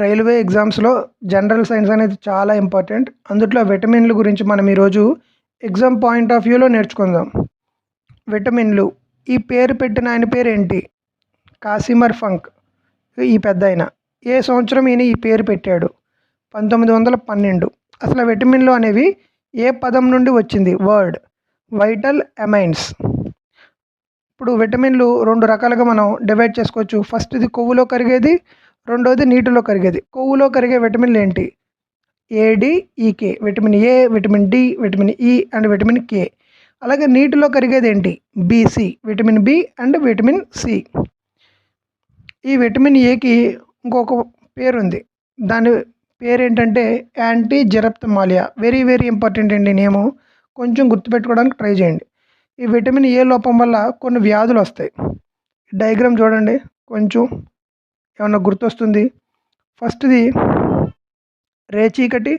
Railway ఎగ్జామ్స్‌లో general science అనేది చాలా ఇంపార్టెంట్. అందుట్లో విటమిన్‌ల గురించి మనం ఈరోజు ఎగ్జామ్ పాయింట్ ఆఫ్ వ్యూలో నేర్చుకుందాం. విటమిన్‌లు ఈ పేరు పెట్టిన ఆయన పేరేంటి? కాసిమర్ ఫంక్ ఈ పెద్దాయన. ఏ సంవత్సరం ఈయన ఈ పేరు పెట్టాడు? 1912. అసలు విటమిన్‌లు అనేవి ఏ పదం నుండి వచ్చింది? Word vital amines. ఇప్పుడు విటమిన్‌లు 2 రకాలుగా మనం డివైడ్ చేసుకోవచ్చు. ఫస్ట్‌ది కొవ్వులో కరిగేది, రెండోది నీటిలో కరిగేది. కొవ్వులో కరిగే విటమిన్‌లు ఏంటి? A D, E K. Vitamin A, vitamin D, vitamin E and vitamin K. అలాగే నీటిలో కరిగేది ఏంటి? B C, vitamin B and vitamin C. ఈ విటమిన్ ఏకి ఇంకొక పేరుంది. దాని పేరేంటంటే anti xerophthalmia. Very very important అండి నేము. కొంచెం గుర్తుపెట్టుకోవడానికి ట్రై చేయండి. ఈ విటమిన్ ఏ లోపం వల్ల కొన్ని వ్యాధులు వస్తాయి. డయాగ్రామ్ చూడండి, కొంచెం ఏమన్నా గుర్తొస్తుంది. ఫస్ట్‌ది రేచీకటి,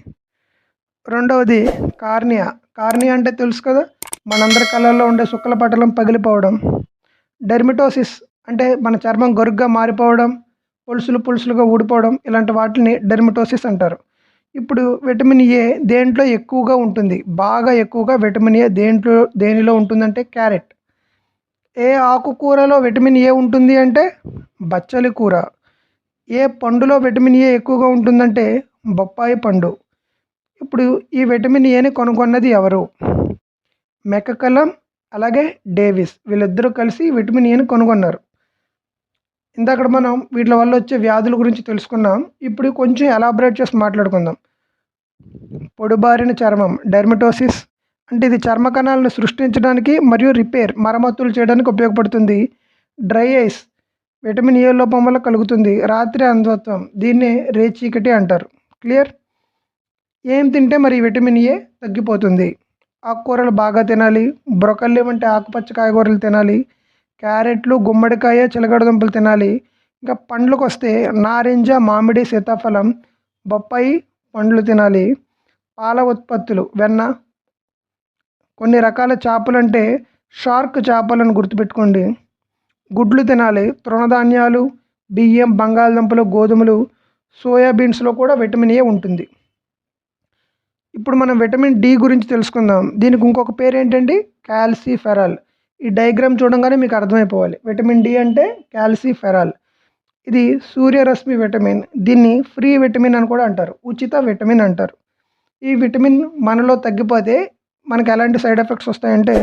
రెండవది కార్నియా. కార్నియా అంటే తెలుసు కదా, మనందరి కళ్ళల్లో ఉండే శుక్ల పటలం పగిలిపోవడం. డెర్మటోసిస్ అంటే మన చర్మం గరుగ్గా మారిపోవడం, పులుసులు పులుసులుగా ఊడిపోవడం, ఇలాంటి వాటిని డెర్మటోసిస్ అంటారు. ఇప్పుడు విటమిన్ ఏ దేంట్లో ఎక్కువగా ఉంటుంది? బాగా ఎక్కువగా విటమిన్ ఏ దేనిలో ఉంటుందంటే క్యారెట్. ఏ ఆకుకూరలో విటమిన్ ఏ ఉంటుంది అంటే బచ్చలి కూర. ఏ పండులో విటమిన్ ఏ ఎక్కువగా ఉంటుందంటే బొప్పాయి పండు. ఇప్పుడు ఈ విటమిన్ ఏని కనుగొన్నది ఎవరు? మెకకలం అలాగే డేవిస్. వీళ్ళిద్దరూ కలిసి విటమిన్ ఏని కనుగొన్నారు. ఇందాక మనం వీటి వల్ల వచ్చే వ్యాధుల గురించి తెలుసుకున్నాం. ఇప్పుడు కొంచెం ఎలాబరేట్ చేసి మాట్లాడుకుందాం. పొడిబారిన చర్మం డెర్మటోసిస్ అంటే ఇది చర్మ కణాలను సృష్టించడానికి మరియు మరమ్మతులు చేయడానికి ఉపయోగపడుతుంది. డ్రై ఐస్ విటమిన్ ఏ లోపం వల్ల కలుగుతుంది. రాత్రి అంధత్వం దీన్నే రేచీకటి అంటారు. క్లియర్? ఏం తింటే మరి విటమిన్ ఏ తగ్గిపోతుంది? ఆకుకూరలు బాగా తినాలి. బ్రొకల్లీ వంటి ఆకుపచ్చ కాయగూరలు తినాలి. క్యారెట్లు, గుమ్మడికాయ, చిలకడ దుంపలు తినాలి. ఇంకా పండ్లకు వస్తే నారింజ, మామిడి, సీతాఫలం, బొప్పాయి పండ్లు తినాలి. పాల ఉత్పత్తులు, వెన్న, కొన్ని రకాల చేపలంటే షార్క్ చేపలను గుర్తుపెట్టుకోండి. గుడ్లు తినాలి. తృణధాన్యాలు, బియ్యం, బంగాళదుంపలు, గోధుమలు, సోయాబీన్స్లో కూడా విటమిన్ ఏ ఉంటుంది. ఇప్పుడు మనం విటమిన్ డి గురించి తెలుసుకుందాం. దీనికి ఇంకొక పేరు ఏంటండి? కాల్సిఫెరాల్. ఈ డయాగ్రామ్ చూడంగానే మీకు అర్థమైపోవాలి. విటమిన్ డి అంటే కాల్సిఫెరాల్. ఇది సూర్యరశ్మి విటమిన్. దీన్ని ఫ్రీ విటమిన్ అని కూడా అంటారు. ఉచిత విటమిన్ అంటారు. ఈ విటమిన్ మనలో తగ్గిపోతే మనకు ఎలాంటి సైడ్ ఎఫెక్ట్స్ వస్తాయంటే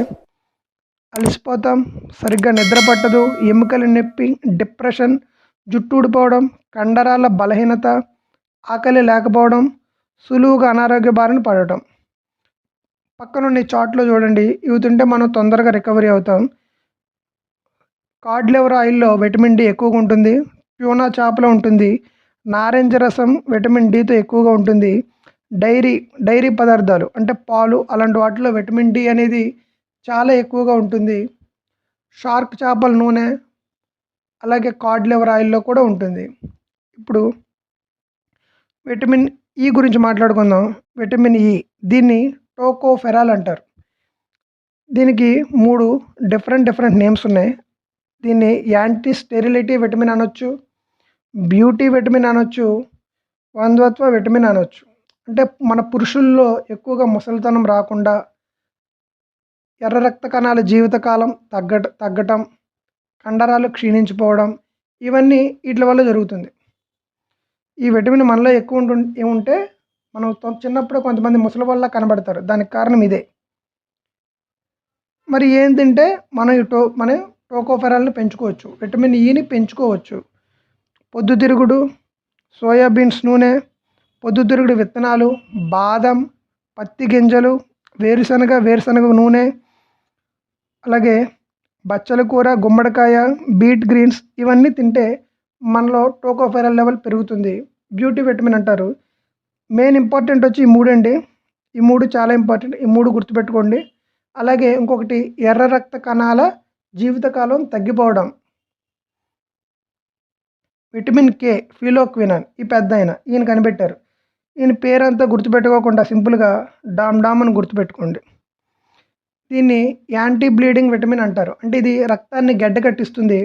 అలసిపోతాం, సరిగ్గా నిద్ర పట్టదు, ఎముకల నొప్పి, డిప్రెషన్, జుట్టు ఊడిపోవడం, కండరాల బలహీనత, ఆకలి లేకపోవడం, సులువుగా అనారోగ్య బారిన పడటం. పక్కనున్న ఈ చార్ట్లో చూడండి, ఇవి తింటే మనం తొందరగా రికవరీ అవుతాం. కాడ్ లివర్ ఆయిల్లో విటమిన్ డి ఎక్కువగా ఉంటుంది. ట్యూనా చేపలో ఉంటుంది. నారింజ రసం విటమిన్ డితో ఎక్కువగా ఉంటుంది. డైరీ పదార్థాలు అంటే పాలు అలాంటి వాటిలో విటమిన్ డి అనేది చాలా ఎక్కువగా ఉంటుంది. షార్క్ చేపల నూనె అలాగే కాడ్ లివర్ ఆయిల్లో కూడా ఉంటుంది. ఇప్పుడు విటమిన్ ఈ గురించి మాట్లాడుకుందాం. విటమిన్ ఈ దీన్ని టోకోఫెరాల్ అంటారు. దీనికి 3 డిఫరెంట్ నేమ్స్ ఉన్నాయి. దీన్ని యాంటీ స్టెరిలిటీ విటమిన్ అనొచ్చు, బ్యూటీ విటమిన్ అనొచ్చు, వంధ్వత్వ విటమిన్ అనొచ్చు. అంటే మన పురుషుల్లో ఎక్కువగా ముసలితనం రాకుండా, ఎర్ర రక్త కణాల జీవితకాలం తగ్గటం, కండరాలు క్షీణించిపోవడం, ఇవన్నీ వీటి వల్ల జరుగుతుంది. ఈ విటమిన్ మనలో ఎక్కువ ఉంటే మనం చిన్నప్పుడే కొంతమంది ముసలి వల్ల కనబడతారు. దానికి కారణం ఇదే. మరి ఏం తింటే మనం టోకోఫెరాల్ని పెంచుకోవచ్చు, విటమిన్ ఈని పెంచుకోవచ్చు? పొద్దుతిరుగుడు, సోయాబీన్స్ నూనె, పొద్దుతిరుగుడు విత్తనాలు, బాదం, పత్తి గింజలు, వేరుశనగ నూనె, అలాగే బచ్చల కూర, గుమ్మడికాయ, బీట్ గ్రీన్స్ ఇవన్నీ తింటే మనలో టోకోఫెరాల్ లెవెల్ పెరుగుతుంది. బ్యూటీ విటమిన్ అంటారు. మెయిన్ ఇంపార్టెంట్ వచ్చి ఈ 3 అండి. ఈ 3 చాలా ఇంపార్టెంట్. ఈ 3 గుర్తుపెట్టుకోండి. అలాగే ఇంకొకటి ఎర్ర రక్త కణాల జీవితకాలం తగ్గిపోవడం. విటమిన్ కే ఫిలోక్వినాన్ ఈ పెద్దాయన, ఈయన కనిపెట్టారు. ఈయన పేరంతా గుర్తుపెట్టుకోకుండా సింపుల్గా డామ్ అని గుర్తుపెట్టుకోండి. దీన్ని యాంటీ బ్లీడింగ్ విటమిన్ అంటారు. అంటే ఇది రక్తాన్ని గడ్డకట్టిస్తుంది.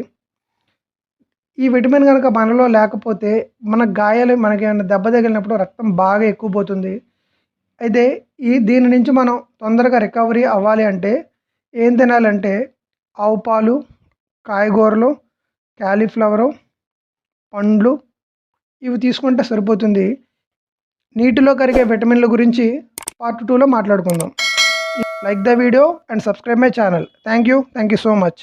ఈ విటమిన్ కనుక మనలో లేకపోతే మన గాయాలు మనకి ఏమైనా దెబ్బ తగిలినప్పుడు రక్తం బాగా ఎక్కువ పోతుంది. అయితే దీని నుంచి మనం తొందరగా రికవరీ అవ్వాలి అంటే ఏం తినాలంటే ఆవు పాలు, కాయగూరలు, క్యాలీఫ్లవరు, పండ్లు ఇవి తీసుకుంటే సరిపోతుంది. నీటిలో కరిగే విటమిన్ల గురించి పార్ట్ 2లో మాట్లాడుకుందాం. Like the video and subscribe my channel. Thank you so much.